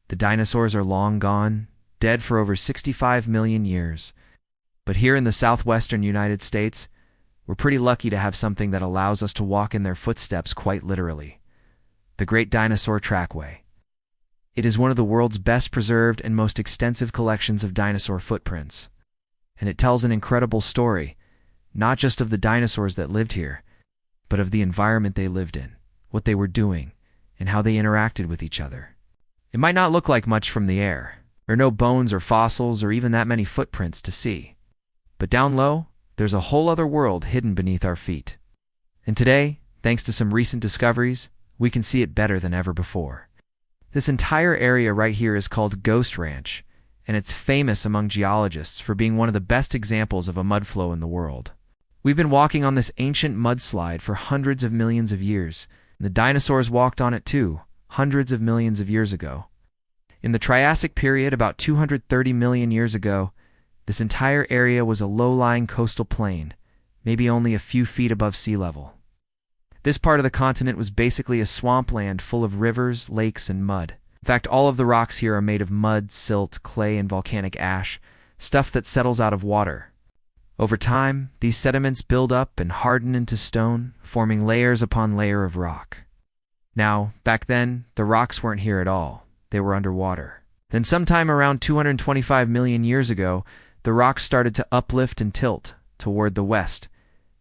The dinosaurs are long gone, dead for over 65 million years. But here in the southwestern United States, we're pretty lucky to have something that allows us to walk in their footsteps quite literally. The Great Dinosaur Trackway. It is one of the world's best preserved and most extensive collections of dinosaur footprints. And it tells an incredible story, not just of the dinosaurs that lived here, but of the environment they lived in, what they were doing, and how they interacted with each other. It might not look like much from the air. There are no bones or fossils or even that many footprints to see. But down low, there's a whole other world hidden beneath our feet. And today, thanks to some recent discoveries, we can see it better than ever before. This entire area right here is called Ghost Ranch, and it's famous among geologists for being one of the best examples of a mudflow in the world. We've been walking on this ancient mudslide for hundreds of millions of years, and the dinosaurs walked on it too, hundreds of millions of years ago. In the Triassic period, about 230 million years ago, this entire area was a low-lying coastal plain, maybe only a few feet above sea level. This part of the continent was basically a swampland full of rivers, lakes, and mud. In fact, all of the rocks here are made of mud, silt, clay, and volcanic ash, stuff that settles out of water. Over time, these sediments build up and harden into stone, forming layers upon layer of rock. Now, back then, the rocks weren't here at all. They were underwater. Then sometime around 225 million years ago, the rocks started to uplift and tilt toward the west,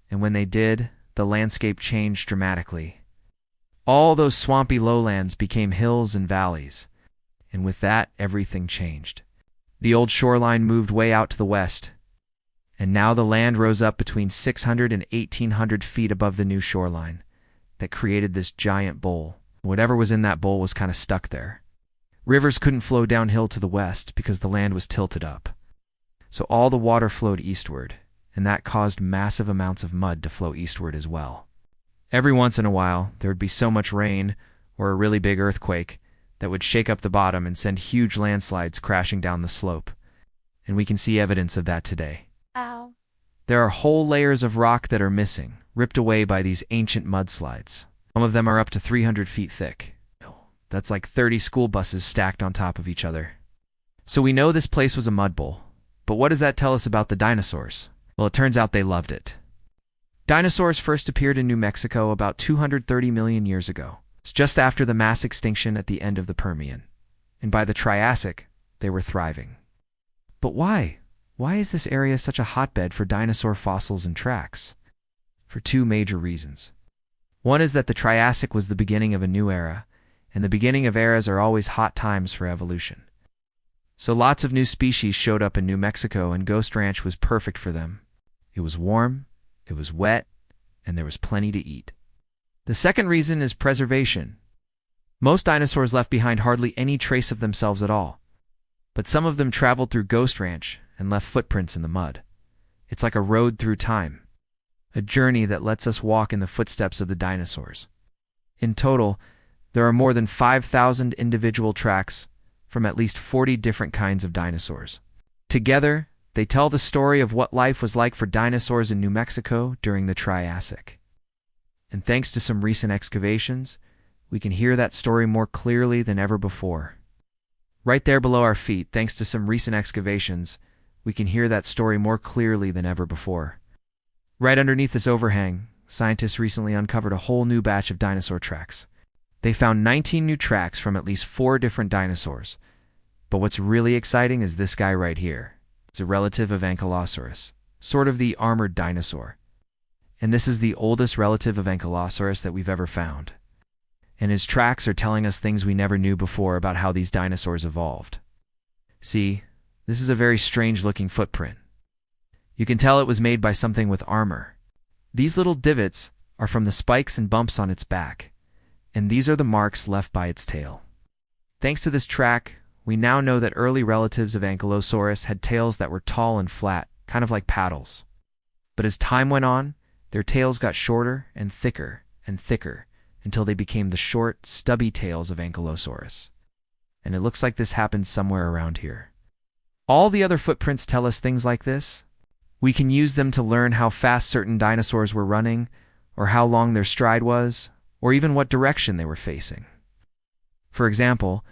and when they did, the landscape changed dramatically. All those swampy lowlands became hills and valleys, and with that, everything changed. The old shoreline moved way out to the west, and now the land rose up between 600 and 1,800 feet above the new shoreline that created this giant bowl. Whatever was in that bowl was kind of stuck there. Rivers couldn't flow downhill to the west because the land was tilted up. So all the water flowed eastward, and that caused massive amounts of mud to flow eastward as well. Every once in a while, there would be so much rain or a really big earthquake that would shake up the bottom and send huge landslides crashing down the slope. And we can see evidence of that today. Ow. There are whole layers of rock that are missing, ripped away by these ancient mudslides. Some of them are up to 300 feet thick. That's like 30 school buses stacked on top of each other. So we know this place was a mud bowl. But what does that tell us about the dinosaurs? Well, it turns out they loved it. Dinosaurs first appeared in New Mexico about 230 million years ago. It's just after the mass extinction at the end of the Permian. And by the Triassic, they were thriving. But why? Why is this area such a hotbed for dinosaur fossils and tracks? For two major reasons. One is that the Triassic was the beginning of a new era, and the beginning of eras are always hot times for evolution. So lots of new species showed up in New Mexico, and Ghost Ranch was perfect for them. It was warm, it was wet, and there was plenty to eat. The second reason is preservation. Most dinosaurs left behind hardly any trace of themselves at all, but some of them traveled through Ghost Ranch and left footprints in the mud. It's like a road through time, a journey that lets us walk in the footsteps of the dinosaurs. In total, there are more than 5,000 individual tracks from at least 40 different kinds of dinosaurs. Together, they tell the story of what life was like for dinosaurs in New Mexico during the Triassic. And thanks to some recent excavations, we can hear that story more clearly than ever before. Right there below our feet, thanks to some recent excavations, we can hear that story more clearly than ever before. Right underneath this overhang, scientists recently uncovered a whole new batch of dinosaur tracks. They found 19 new tracks from at least 4 different dinosaurs. But what's really exciting is this guy right here. It's a relative of Ankylosaurus, sort of the armored dinosaur. And this is the oldest relative of Ankylosaurus that we've ever found. And his tracks are telling us things we never knew before about how these dinosaurs evolved. See, this is a very strange-looking footprint. You can tell it was made by something with armor. These little divots are from the spikes and bumps on its back, and these are the marks left by its tail. Thanks to this track, we now know that early relatives of Ankylosaurus had tails that were tall and flat, kind of like paddles. But as time went on, their tails got shorter and thicker, until they became the short, stubby tails of Ankylosaurus. And it looks like this happened somewhere around here. All the other footprints tell us things like this. We can use them to learn how fast certain dinosaurs were running, or how long their stride was, or even what direction they were facing. For example,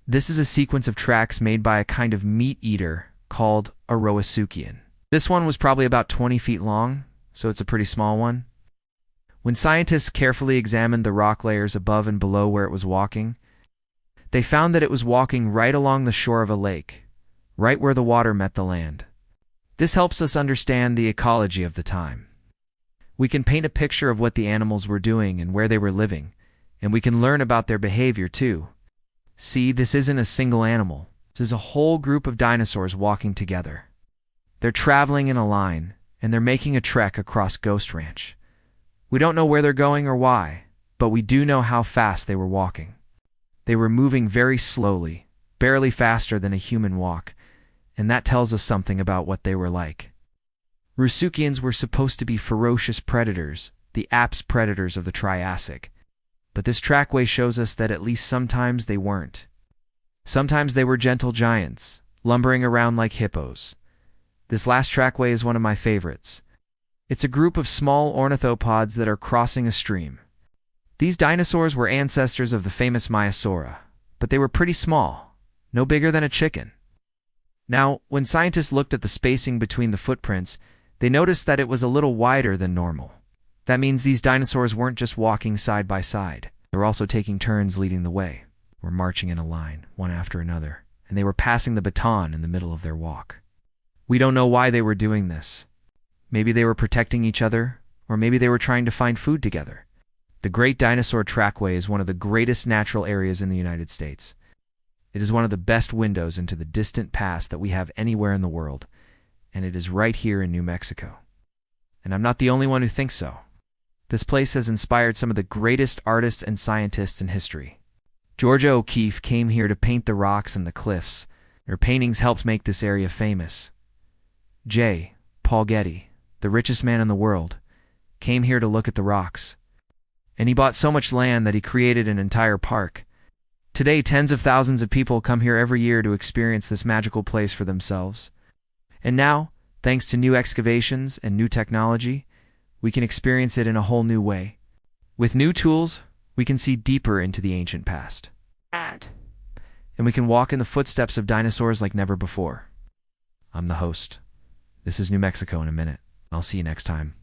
This is a sequence of tracks made by a kind of meat eater called a Roasuchian. This one was probably about 20 feet long, so it's a pretty small one. When scientists carefully examined the rock layers above and below where it was walking, they found that it was walking right along the shore of a lake, right where the water met the land. This helps us understand the ecology of the time. We can paint a picture of what the animals were doing and where they were living, and we can learn about their behavior too. See, this isn't a single animal. This is a whole group of dinosaurs walking together. They're traveling in a line, and they're making a trek across Ghost Ranch. We don't know where they're going or why, but we do know how fast they were walking. They were moving very slowly, barely faster than a human walk, and that tells us something about what they were like. Roasuchians were supposed to be ferocious predators, the apex predators of the Triassic. But this trackway shows us that at least sometimes they weren't. Sometimes they were gentle giants, lumbering around like hippos. This last trackway is one of my favorites. It's a group of small ornithopods that are crossing a stream. These dinosaurs were ancestors of the famous Maiasaura, but they were pretty small, no bigger than a chicken. Now, when scientists looked at the spacing between the footprints, they noticed that it was a little wider than normal. That means these dinosaurs weren't just walking side by side. They were also taking turns leading the way. They were marching in a line, one after another, and they were passing the baton in the middle of their walk. We don't know why they were doing this. Maybe they were protecting each other, or maybe they were trying to find food together. The Great Dinosaur Trackway is one of the greatest natural areas in the United States. It is one of the best windows into the distant past that we have anywhere in the world, and it is right here in New Mexico. And I'm not the only one who thinks so. This place has inspired some of the greatest artists and scientists in history. Georgia O'Keeffe came here to paint the rocks and the cliffs. Her paintings helped make this area famous. Paul Getty, the richest man in the world, came here to look at the rocks. And he bought so much land that he created an entire park. Today, tens of thousands of people come here every year to experience this magical place for themselves. And now, thanks to new excavations and new technology, we can experience it in a whole new way. With new tools, we can see deeper into the ancient past. And we can walk in the footsteps of dinosaurs like never before. I'm the host. This is New Mexico in a minute. I'll see you next time.